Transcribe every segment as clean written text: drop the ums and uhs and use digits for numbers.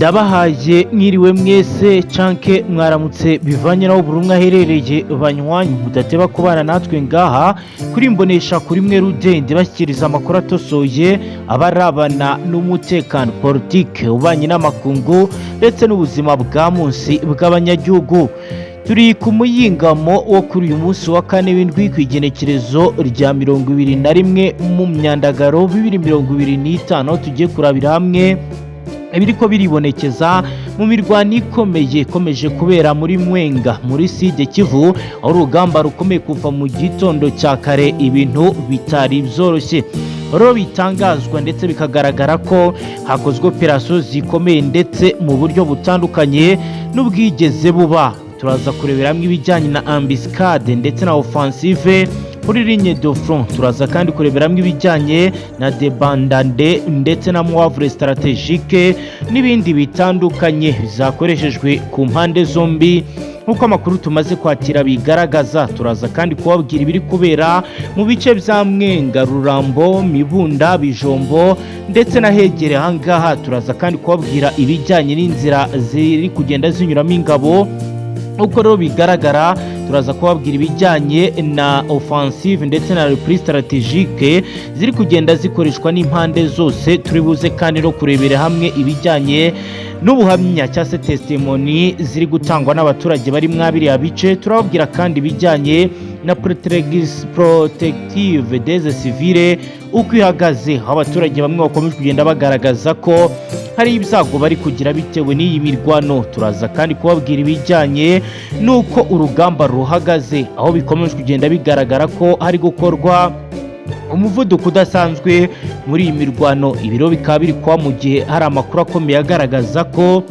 Ndabahaye mwiriwe mwese canke mwaramutse bivanye naho buri umwe aherereye banywanyi mudateba kubana natwe ngaha kuri mbonesha kuri mwe rudende bashyikiriza amakuru atosoye abarabana n'umutekano politique ubanye n'amakungu ndetse n'ubuzima bwa munsi bw'abanyagihugu. Turi ku muyingamo wo kuri uyu munsi wa kane w'indwi kw'igenekerezo rya 21 mu myandagaro 2025 tugiye kurabira hamwe ibiriko biribonekeza mu mirwano ikomeje kubera muri Mwenga muri Sud Kivu, aho urugamba rukomeye kuva mu gitondo cya kare ibintu bitari byoroshye. Oro bitangazwa ndetse bikagaragara ko hakozwe operasiyo zikomeye ndetse mu buryo butandukanye n'ubwigeze buba. Turaza kureberamo ibijyanye na embuscade ndetse na offensive kuri ligne de front. Turaza kandi kureberamo ibijyanye na débandade ndetse na mouvre stratégique n'ibindi bitandukanye bizakoreshejwe ku mpande zombi nkuko amakuru tumaze kwakira bigaragaza. Turaza kandi kubabwira ibiri kubera mu bice bya Mwenga, Rurambo, Mibunda, Bijombo ndetse na hegere ahangaha. Turaza kandi kubabwira ibijyanye n'inzira ziri kugenda zinyuramo ingabo uko rero bigaragara. Turaza kubabwira ibijyanye na offensive ndetse na reprise stratégique ziri kugenda zikoreshwa n'impande zose. Turibuze kandi no kurebera hamwe ibijyanye n'ubuhamya cyangwa se testimony ziri gutangwa n'abaturage bari mwabiri abice. Turababwira kandi ibijyanye na protective des civils uko ihagaze, aho abaturage bamwe bakomeje kugenda bagaragaza ko hari ibyago bari kugira bitewe n'iyi mirwano. Turaza kandi kubabwira ibijyanye n'uko urugamba ruhagaze, aho bikomeje kugenda bigaragara ko hari gukorwa umuvuduko udasanzwe muri iyi mirwano. Ibiro bikaba biri kwa mu gihe hari amakuru akomeye agaragaza ko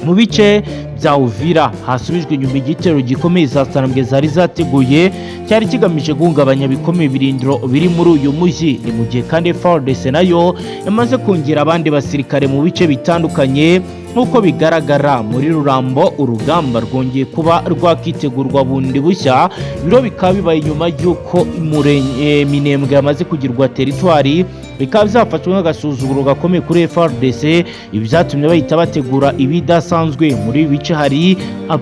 mu bice bya Uvira hasubijwe inyuma igitero gikomeye zasarambwe zari zateguye cyari kigamije guhungabanya bikomeye ibirindiro biri muri uyu mujyi. Ni mu gihe kandi Fardc nayo yamaze kongera abandi basirikare mu bice bitandukanye. Nk'uko bigaragara muri Rurambo urugamba rwongeye kuba rwakitegurwa bundi bushya. Biro bikaba bibaye nyuma y'uko Minembwe yamaze kugirwa teritwari, bikaba byafashwe nk'agasuzuguro gakomeye kuri Fardc. Ibi byatumye bahita bategura ibidasanzwe. Muri ibi bice hari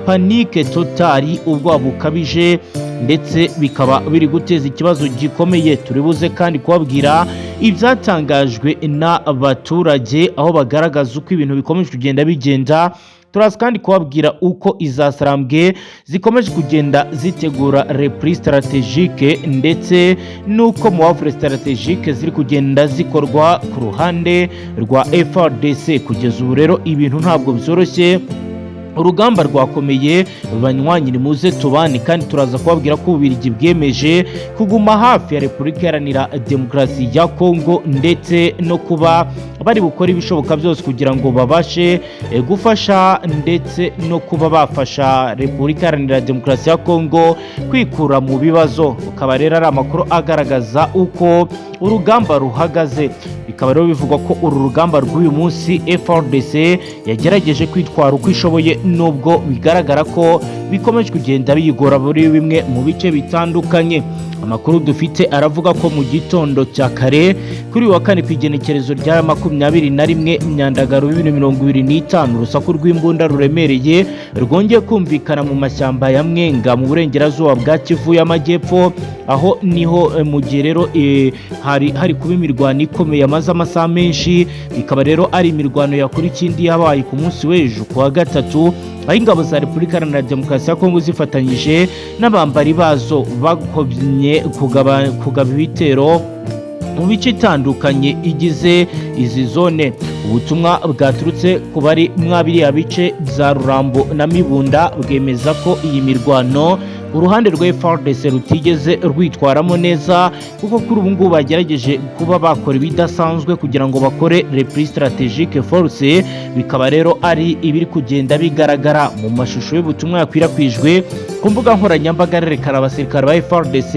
panique totali, ubwoba bukabije ndetse bikaba biri guteza ikibazo gikomeye. Turibuze kandi kubabwira ibyatangajwe n'abaturage aho bagaragaza uko ibintu bikomeje kugenda bigenda. Turaza kandi kubabwira uko izasarambwe zikomeje kugenda zitegura reprise stratégique ndetse nuko mouvre stratégique ziri kugenda zikorwa ku ruhande rwa Fardc. Kugeza ubu rero ibintu ntabwo byoroshye, urugamba rwakomeye banywanyi ni muze tubane. Kandi turaza kubabwira ko Ububirigi bwemeje kuguma hafi ya Repubulika Iharanira Demokarasi ya Kongo ndetse no kuba bari bukora ibishoboka byose kugira ngo babashe gufasha ndetse no kuba bafasha Repubulika Iharanira Demokarasi ya Kongo kwikura mu bibazo. Ukaba rero ari amakuru agaragaza uko urugamba ruhagaze. Bikaba rero bivugwa ko uru rugamba rw'uyu munsi Fardc yagerageje kwitwara uko ishoboye, nubwo bigaragara ko bikomeje kugenda biyigora muri bimwe mu bice bitandukanye. Amakuru dufite aravuga ko mu gitondo cya kare kuri wa kane kw'igenekerezo rya 21 myandagaro 2025 urusaku rw'imbunda ruremereye rwongeye kumvikana mu mashyamba ya Mwenga mu burengerazuba bwa Kivu y'Amajyepfo. Aho niho mu gihe rero hari kuba imirwano ikomeye amaze amasaha menshi. Bikaba rero ari imirwano yakuri ikindi yabaye ku munsi w'ejo ku wa gatatu, aho ingabo za Repubulika Iharanira Demokarasi ya Kongo zifatanyije n'abambari bazo bakomye kugaba ibitero mu bice itandukanye igize izi zone. Ubutumwa bwaturutse ku bari mwabiriya bice bya Rurambo na Mibunda bwemeza ko iyi mirwano uruhande rwa Fardc rutigeze rwitwaramo neza, kuko kuri ubu ngubu bagerageje kuba bakora ibidasanzwe kugira ngo bakore reprise stratégique force. Bikaba rero ari ibiri kugenda bigaragara mu mashusho y'ubutumwa yakwirakwijwe ku mbuga nkoranyambaga rerekana abasirikare ba Fardc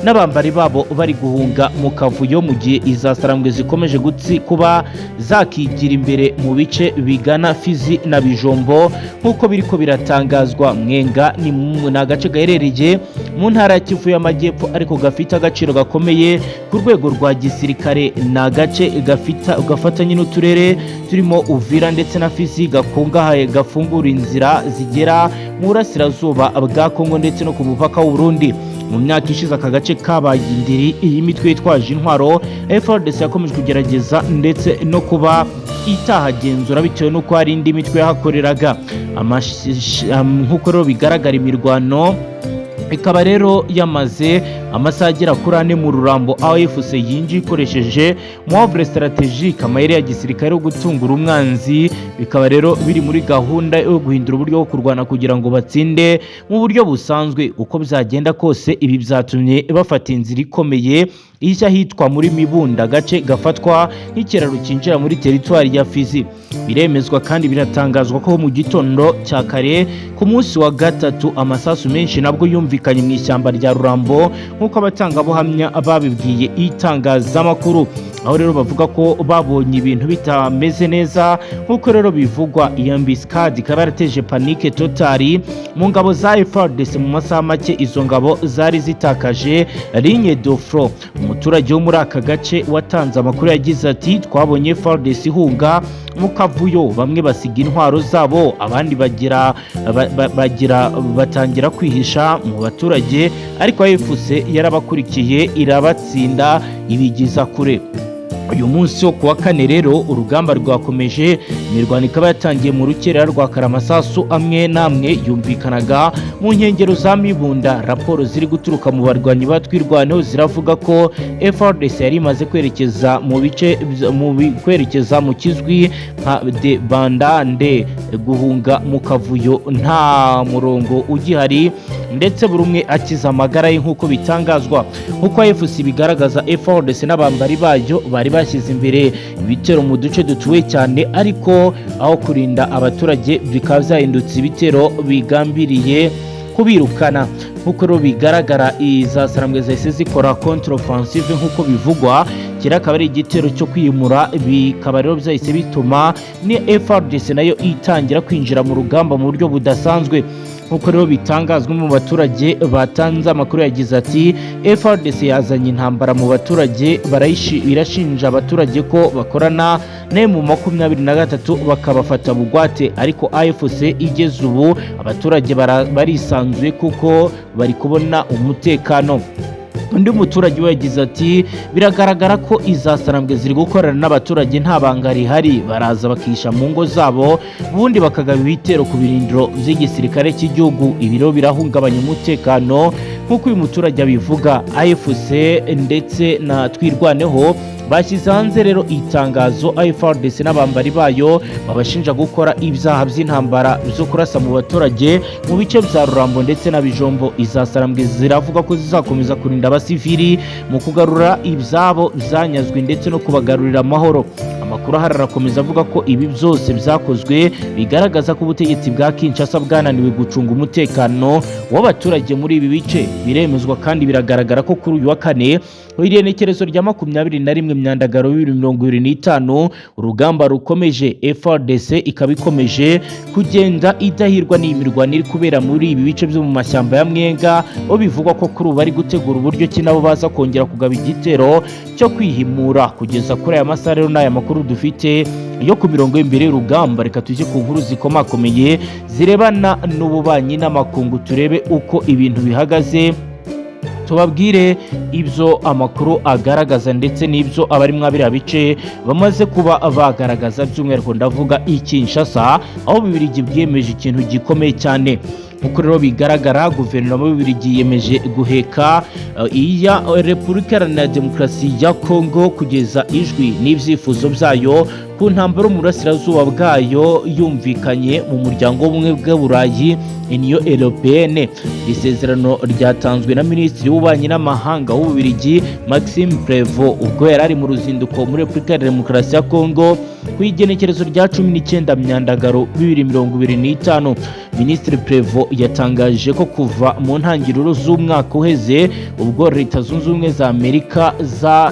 n'abambari babo bari guhunga mu kavuyo mu gihe izasarambwe zikomeje kuba zakigira imbere mu bice bigana Fizi na Bijombo nk'uko biriko biratangazwa. Mwenga ni agace gaherereye mu ntara ya Kivu y'Amajyepfo ariko gafite agaciro gakomeye ku rwego rwa gisirikare. Ni agace gafatanye n'uturere turimo Uvira ndetse na Fizi gakungahaye gafungura inzira zigera mu burasirazuba bwa Kongo ndetse no ku mupaka w'u Burundi. Mu myaka ishize aka gace kabaye indiri iyi mitwe yitwaje intwaro Fardc yakomeje kugerageza ndetse no kuba itahagenzura bitewe n'uko hari indi mitwe yahakoreraga. Nk'uko rero bigaragara imirwano ikaba rero yamaze amasaha agera kuri 4 mu rurambo AFC yinjiye ikoresheje move strategique amayeri ya gisirikare yo gutungura umwanzi. Bikaba rero biri muri gahunda yo guhindura uburyo bwo kurwana kugira ngo batsinde mu buryo busanzwe. Uko bizagenda kose ibi byatumye bafata inzira ikomeye ishya hitwa muri Mibunda, gace gafatwa nk'ikiraro cyinjira muri teritwari ya Fizi. Biremezwa kandi biratangazwa ko mu gitondo cya kare ku munsi wa gatatu amasasu menshi nabwo yumvikanye mu ishyamba rya Rurambo nk'uko abatangabuhamya babibwiye itangazamakuru. Aho rero bavuga ko babonye ibintu bitameze neza nk'uko rero bivugwa. Iyo ambiscade ikaba yarateje panike totali mu ngabo za Fardc. Mu masaha make izo ngabo zari zitakaje ligne de front. Umuturage wo muri aka gace watanze amakuru yagize ati twabonye Fardc ihunga mu kavuyo, bamwe basiga intwaro zabo abandi batangira kwihisha mu baturage, ariko AFC yarabakurikiye irabatsinda ibigiza kure. Uyu munsi wo kuwa kane rero urugamba rwakomeje. Imirwano ikaba yatangiye mu rukerera rwa Karamasasu amwe namwe yumvikanaga mu nkengero za Mibunda. Raporo ziri guturuka mu barwanyi batwirwaneho ziravuga ko Fardc yari imaze kwerekeza mu kizwi nka de bandande, guhunga mu kavuyo nta murongo ugihari ndetse buri umwe akiza amagara ye nk'uko bitangazwa. Nk'uko AFC bigaragaza Fardc n'abambari bayo bari bashyize imbere ibitero mu duce dutuwe cyane, ariko aho kurinda abaturage bikaba byahindutse ibitero bigambiriye kubirukana. Nk'uko rero bigaragara izasarambwe zahise zikora contre offensive nk'uko bivugwa. Kira akaba ari igitero cyo kwimura, bikaba rero byahise bituma ni Fardc nayo itangira kwinjira mu rugamba mu buryo budasanzwe. Nk'uko rero bitangazwa mu baturage batanze amakuru yagize ati Fardc yazanye intambara mu baturage, birashinja abaturage ko bakorana mu 23 bakabafata bugwate, ariko AFC igeze ubu abaturage barisanzuye kuko bari kubona umutekano. Undi muturage yagize ati biragaragara ko izasarambwe ziri gukorana n'abaturage nta banga rihari, baraza bakisha mu ngo zabo ubundi bakagaba ibitero ku birindiro by'igisirikare cy'igihugu. Ibiro birahungabanya umutekano nk'uko uyu muturage abivuga. AFC ndetse na twirwaneho bashyize hanze rero itangazo Fardc n'abambari bayo babashinja gukora ibyaha by'intambara byo kurasa mu baturage mu bice bya Rurambo ndetse na Bijombo. Izasarambwe ziravuga ko zizakomeza kurinda abasivili mu kugarura ibyabo byanyazwe ndetse no kubagarurira amahoro. Amakuru arakomeza avuga ko ibi byose byakozwe bigaragaza ko ubutegetsi bwa Kinshasa bwananiwe gucunga umutekano w'abaturage muri ibi bice. Biremezwa kandi biragaragara ko kuri uyu wa kane irenekerezo rya 21 Myandagaro 2025 urugamba rukomeje. Fardc ikaba ikomeje kugenda idahirwa n'imirwano iri kubera muri ibi bice byo mu mashyamba ya Mwenga, aho bivugwa ko kuri bari gutegura uburyo ki nabo baza kongera kugaba igitero cyo kwihimura. Kugeza kuri aya masaha rero n'aya makuru dufite yo ku mirongo y'imbere y'urugamba, reka tujye ku nkuru zikomakomeye zirebana n'ububanyi n'amakungu turebe uko ibintu bihagaze, tubabwire ibyo amakuru agaragaza ndetse n'ibyo abari mwabira bice bamaze kuba bagaragaza. By'umwihariko ndavuga Kinshasa, aho Bibirigi bwiyemeje ikintu gikomeye cyane. Nk'uko rero bigaragara guverinoma y'Ububirigi yiyemeje guheka iya Repubulika Iharanira Demokarasi ya Kongo kugeza ijwi n'ibyifuzo byayo ku ntambaro mu burasirazuba bwayo yumvikanye mu muryango w'ubumwe bw'Uburayi Union Européenne. Isezerano ryatanzwe na Minisitiri w'Ububanyi n'Amahanga w'Ububiligi Maxime Prévost ubwo yari ari mu ruzinduko muri Repubulika ya Demokarasi ya Kongo ku igenekerezo rya 19 Myandagaro 2025. Minisitiri Prévost yatangaje ko kuva mu ntangiriro z'umwaka uheze ubwo Leta Zunze Ubumwe za Amerika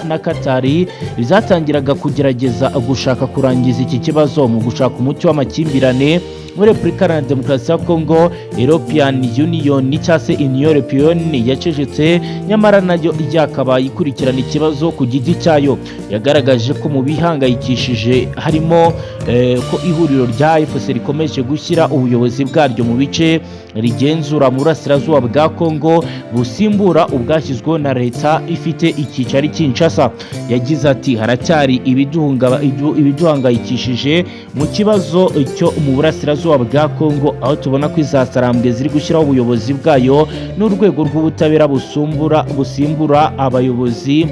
na Katari bizatangiraga kugerageza gushaka kurangiza iki kibazo mu gushaka umuti w'amakimbirane muri Repubulika ya Demokarasi ya Kongo, European Union cyangwa se Union Européenne yacecetse, nyamara nayo ryakabaye ikurikirana ikibazo ku giti cyayo. Yagaragaje ko mu bihangayikishije harimo ko ihuriro rya AVIS rikomeje gushyira ubuyobozi bwaryo mu bice rigenzura mu burasirazuba bwa Kongo busimbura ubwashyizweho na leta ifite icyicaro Kinshasa. Yagize ati haracyari ibiduhangayikishije mu kibazo cyo mu burasirazuba bwa Kongo, aho tubona ko izasarambwe ziri gushyiraho ubuyobozi bwayo n'urwego rw'ubutabera busimbura abayobozi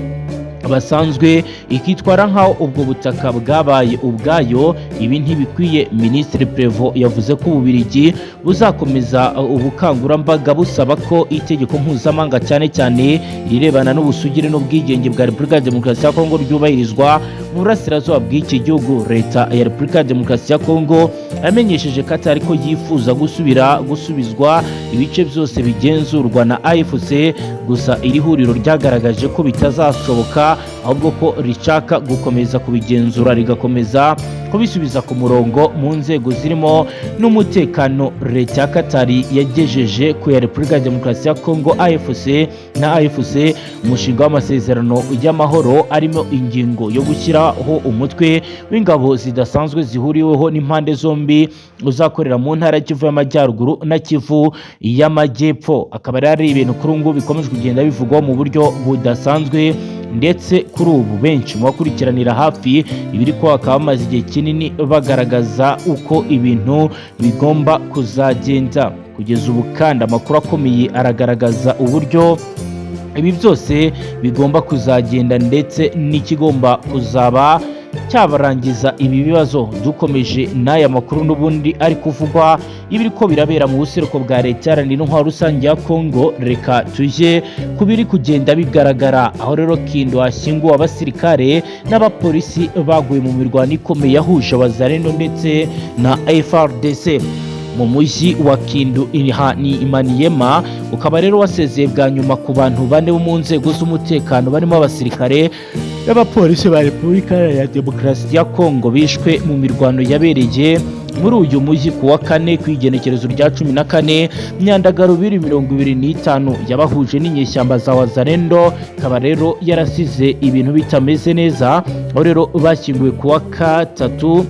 basanzwe ikitwara nkaho ubwo butaka bwabaye ubwayo. Ibi ntibikwiye. Minisitiri Prévost yavuze ko Ububiligi buzakomeza ubukangurambaga busaba ko itegeko mpuzamahanga cyane cyane irebana n'ubusugire n'ubwigenge bwa Repubulika ya Demokarasi ya Kongo ryubahirizwa mu burasirazuba bw'iki gihugu. Leta ya Repubulika ya Demokarasi ya Kongo yamenyesheje Katari ko yifuza gusubizwa ibice byose bigenzurwa na AVIS, gusa iri huriro ryagaragaje ko bitazashoboka, ahubwo ko rishaka gukomeza kubigenzura rigakomeza kubisubiza ku murongo mu nzego zirimo n'umutekano. Leta ya Katari yagejeje ku ya Repubulika ya Demokarasi ya Kongo AVIS umushinga w'amasezerano y'amahoro arimo ingingo yo gushyiraho umutwe w'ingabo zidasanzwe zihuriweho n'impande zombi uzakorera mu ntara Kivu y'Amajyaruguru na Kivu y'Amajyepfo. Akaba ari ibintu kuri ubu bikomeje kugenda bivugwa mu buryo budasanzwe, ndetse kuri ubu benshi mu bakurikiranira hafi ibiri ko bakaba bamaze igihe kinini bagaragaza uko ibintu bigomba kuzagenda. Kugeza ubu kandi amakuru akomeye aragaragaza uburyo ibi byose bigomba kuzagenda ndetse n'ikigomba kuzaba cyabarangiza ibi bibazo. Dukomeje n'aya makuru n'ubundi ari kuvugwa ibiri ko birabera mu buseruko bwa leta iharanira intwaro rusange ya Kongo. Reka tujye kubiri kugenda bigaragara, aho rero Kindu hashyinguwe abasirikare n'abapolisi baguye mu mirwano ikomeye yahuje Abazalendo ndetse na Fardc mu mujyi wa Kindu Imaniyema. Ukaba rero wasezeye bwa nyuma ku bantu bane bo mu nzego z'umutekano barimo abasirikare n'abapolisi ba Repubulika ya Demokarasi ya Kongo bishwe mu mirwano yabereye muri uyu mujyi ku wa Kane ku igenekerezo rya 14 Myandagaro 2025 yabahuje n'inyeshyamba za Wazalendo. Kaba rero yarasize ibintu bitameze neza, aho rero bashyinguwe ku wa gatatu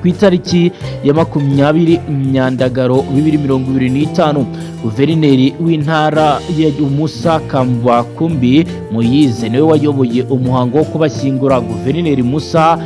ku itariki ya 20 Myandagaro 2025. Guverineri w'intara ya Musa Kambakumbi Moyize niwe wayoboye umuhango wo kubashyingura. Guverineri Musa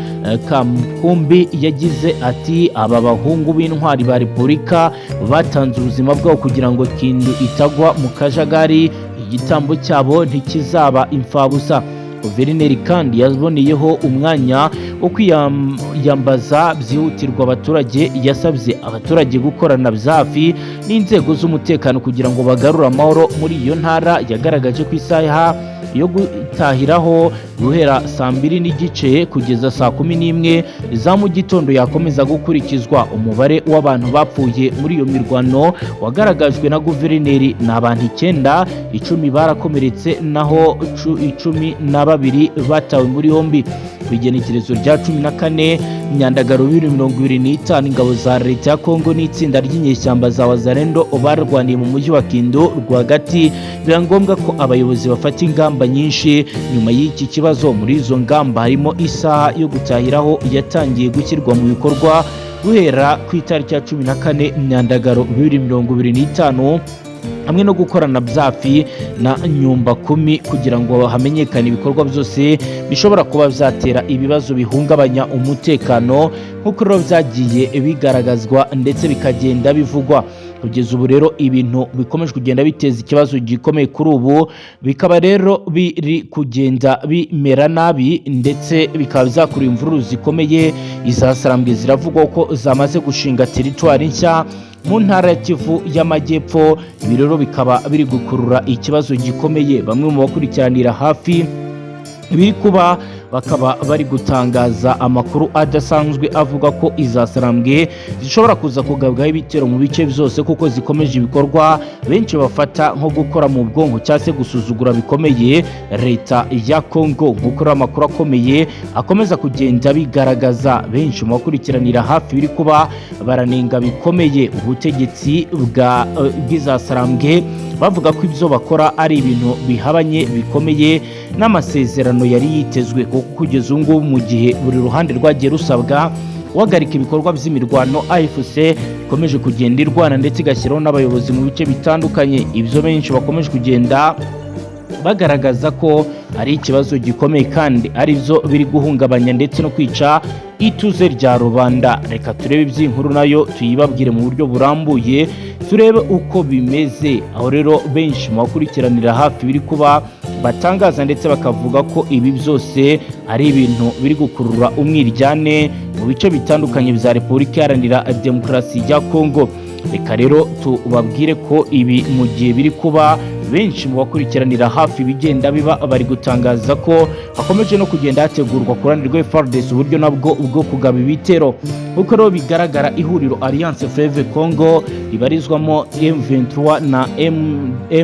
Kambakumbi yagize ati aba bahungu b'intwari ba Repubulika batanze ubuzima bwabo kugira ngo Kindu itagwa mu kajagari, igitambo cyabo ntikizaba imfabusa. Guverineri kandi yaboneyeho umwanya wo kwiyambaza byihutirwa abaturage. Yasabye abaturage gukorana byafi n'inzego z'umutekano kugira ngo bagarure amahoro muri iyo ntara. Yagaragaje ko isaha yo gutahiraho guhera saa 2:30 kugeza saa 11 za mu gitondo yakomeza gukurikizwa. Umubare w'abantu bapfuye muri iyo mirwano wagaragajwe na guverineri ni abantu 9, 10 barakomeretse naho 12 batawe muri yombi. Ku igenekerezo rya 14 Myandagaro 2025 ingabo za leta ya Kongo n'itsinda ry'inyeshyamba za Wazalendo barwaniye mu mujyi wa Kindu rwagati. Biba ngombwa ko abayobozi bafata ingamba nyinshi nyuma y'iki kibazo. Muri izo ngamba harimo isaha yo gutahiraho yatangiye gushyirwa mu bikorwa guhera ku itariki ya 14 Myandagaro 2025 hamwe no gukorana byafi na nyumba kumi kugira ngo hamenyekane ibikorwa byose bishobora kuba byatera ibibazo bihungabanya umutekano nk'uko rero byagiye bigaragazwa ndetse bikagenda bivugwa. Kugeza ubu rero ibintu bikomeje kugenda biteza ikibazo gikomeye kuri ubu, bikaba rero biri kugenda bimera nabi ndetse bikaba byakurura imvururu zikomeye. Izasarambwe ziravugwa ko zamaze gushinga teritwari nshya mu ntara ya Kivu y'Amajyepfo. Ibi rero bikaba biri gukurura ikibazo gikomeye. Bamwe mu bakurikiranira hafi biri kuba bakaba bari gutangaza amakuru adasanzwe avuga ko izasarambwe zishobora kuza kugabwaho ibitero mu bice byose kuko zikomeje ibikorwa benshi bafata nko gukora mu bwonko cyangwa se gusuzugura bikomeye leta ya Kongo. Gukora amakuru akomeye akomeza kugenda bigaragaza, benshi mu bakurikiranira hafi biri kuba baranenga bikomeye ubutegetsi bw'izasarambwe, bavuga ko ibyo bakora ari ibintu bihabanye bikomeye n'amasezerano yari yitezwe, kuko kugeza ubu ngubu mu gihe buri ruhande rwagiye rusabwa guhagarika ibikorwa by'imirwano, AFC ikomeje kugenda irwana ndetse igashyiraho n'abayobozi mu bice bitandukanye. Ibyo benshi bakomeje kugenda bagaragaza ko ari ikibazo gikomeye kandi ari byo biri guhungabanya ndetse no kwica ituze rya rubanda. Reka turebe iby'inkuru nayo tuyibabwire mu buryo burambuye, turebe uko bimeze. Aho rero benshi mu bakurikiranira hafi biri kuba batangaza ndetse bakavuga ko ibi byose ari ibintu biri gukurura umwiryane mu bice bitandukanye bya Repubulika Iharanira Demokarasi ya Kongo. Reka rero tubabwire ko ibi mu gihe biri kuba, benshi mu bakurikiranira hafi bigenda biba bari gutangaza ko hakomeje no kugenda hategurwa ku ruhande rwa Fardc uburyo nabwo bwo kugaba ibitero. Uko rero bigaragara, ihuriro Alliance Fleuve Congo ribarizwamo M23 na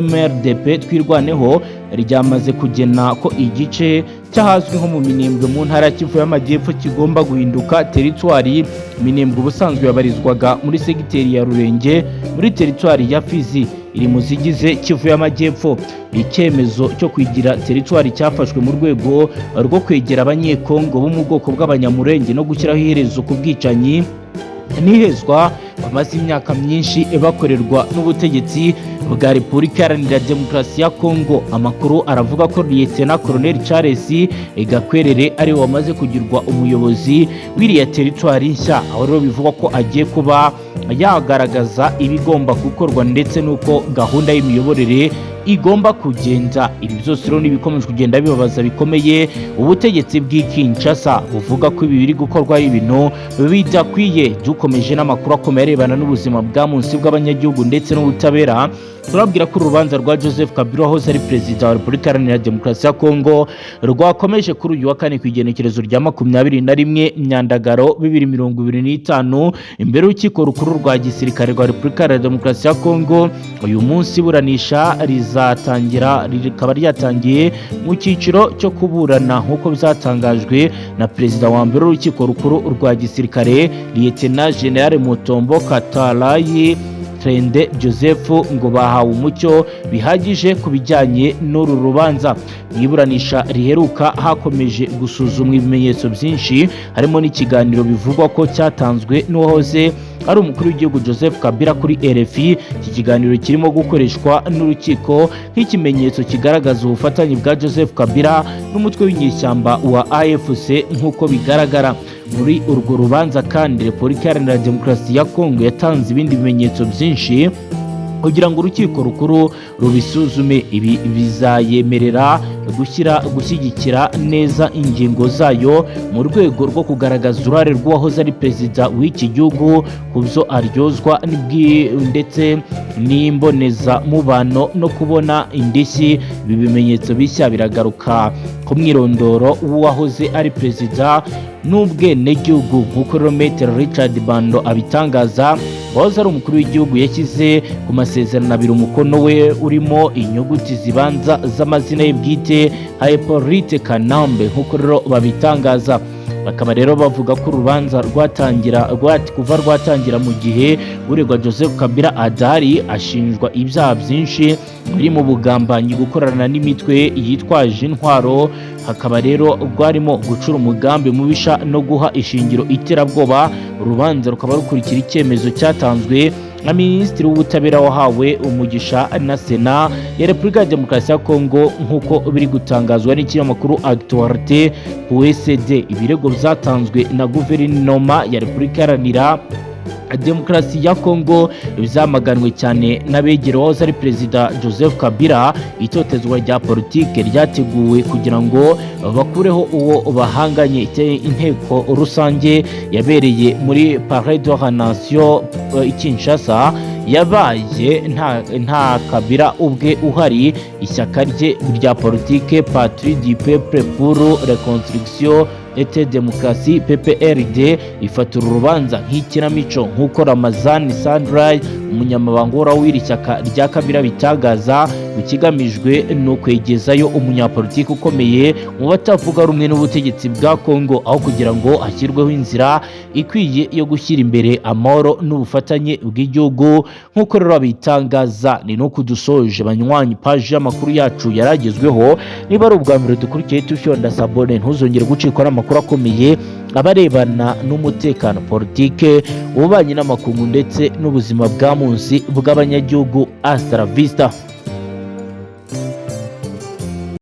MRDP twirwaneho ryamaze kugena ko igice cyahazwi nko mu Minembwe mu ntara ya Kivu y'Amajyepfo kigomba guhinduka teritwari. Minembwe ubusanzwe yabarizwaga muri segiteri ya Rurenge muri teritwari ya Fizi, iri mu zigize Kivu y'Amajyepfo. Icyemezo cyo kwigira teritwari cyafashwe mu rwego rwo kwegera abanyekongo bo mu bwoko bw'abanyamurenge no gushyiraho iherezo ku bwicanyi n'ihezwa bamaze imyaka myinshi bakorerwa n'ubutegetsi bwa Repubulika Iharanira Demokarasi ya Kongo. Amakuru aravuga ko Lieutenant Colonel Charles Gakwerere ari wamaze kugirwa umuyobozi w'iriya teritwari nshya, aho rero bivugwa ko agiye kuba yagaragaza ibigomba gukorwa ndetse n'uko gahunda y'imiyoborere igomba kugenda. Ibi byose rero nibikomeje kugenda bibabaza bikomeye ubutegetsi bw'Kinshasa, buvuga ko ibi biri gukorwa ari ibintu bidakwiye. Dukomeje n'amakuru akomeye arebana n'ubuzima bwa munsi bw'abanyagihugu ndetse n'ubutabera, turabwira ko urubanza rwa Joseph Kabila wahoze ari perezida wa Repubulika Iharanira Demokarasi ya Kongo rwakomeje kuri uyu wa kane ku igenekerezo rya 21 Myandagaro 2025 imbere y'urukiko rukuru rwa gisirikare rwa Repubulika Iharanira Demokarasi ya Kongo. Uyu munsi iburanisha rikaba ryatangiye mu cyiciro cyo kuburana nk'uko byatangajwe na perezida wa mbere w'urukiko rukuru rwa gisirikare Lieutenant General Mutombo Katalayi Trende Joseph, ngo bahawe umucyo bihagije ku bijyanye n'uru rubanza. Mu iburanisha riheruka hakomeje gusuzumwa ibimenyetso byinshi, harimo n'ikiganiro bivugwa ko cyatanzwe n'uwahoze ari umukuru w'igihugu Joseph Kabila kuri RFI. Iki kiganiro kirimo gukoreshwa n'urukiko nk'ikimenyetso kigaragaza ubufatanye bwa Joseph Kabila n'umutwe w'inyeshyamba wa AFC nk'uko bigaragara muri urwo rubanza. Kandi Repubulika Iharanira Demokarasi ya Kongo yatanze ibindi bimenyetso byinshi kugira ngo urukiko rukuru rubisuzume. Ibi bizayemerera gushyigikira neza ingingo zayo mu rwego rwo kugaragaza uruhare rw'uwahoze ari perezida w'iki gihugu ku byo aryozwa ndetse n'imbonezamubano no kubona indishyi. Ibi bimenyetso bishya biragaruka ku mwirondoro w'uwahoze ari perezida n'ubwenegihugu nk'uko Metero Richard Bando abitangaza. Wahoze ari umukuru w'igihugu yashyize ku masezerano abiri umukono we urimo inyuguti zibanza z'amazina ye bwite Hippolyte Kanambe nk'uko rero babitangaza. Bakaba rero bavuga ko urubanza kuva rwatangira mu gihe uregwa Joseph Kabila adahari, ashinjwa ibyaha byinshi birimo ubugambanyi, gukorana n'imitwe yitwaje intwaro. Hakaba rero rwarimo gucura umugambi mubisha no guha ishingiro iterabwoba. Urubanza rukaba rukurikira icyemezo cyatanzwe nka minisitiri w'ubutabera wahawe umugisha na Sena ya Repubulika ya Demokarasi ya Kongo nk'uko biri gutangazwa n'ikinyamakuru Actualité PSD. Ibirego byatanzwe na guverinoma ya Repubulika Iharanira Demokarasi ya Kongo bizamaganwe cyane n'abegera wahoze ari Perezida Joseph Kabila. Itotezwa rya politike ryateguwe kugira ngo bakureho uwo bahanganye. Inteko rusange yabereye muri Palais de la Nation Kinshasa yabaye nta Kabila ubwe uhari. Ishyaka rye rya politike Parti du Peuple pour Reconstruction et Démocratie PPRD ifatura urubanza nk'ikinamico nk'uko Ramazani Sandrai umunyamabanga w'iri shyaka rya Kabila bitangaza. Ikigamijwe no kwegezayo umunyapolitiki ukomeye mu batavuga rumwe n'ubutegetsi bwa Kongo, aho kugira ngo hashyirweho inzira ikwiye yo gushyira imbere amahoro n'ubufatanye bw'igihugu nk'uko rero bitangaza. Ni no kudusoje banywanyi page y'amakuru yacu yaragezweho. Niba ari ubwa mbere dukurikiye tufyonda sabone ntuzongere gucikwa n'amakuru akomeye abarebana n'umutekano, politike, ububanyi n'amakungu ndetse n'ubuzima bwa munsi bw'abanyagihugu. Hasta la vista.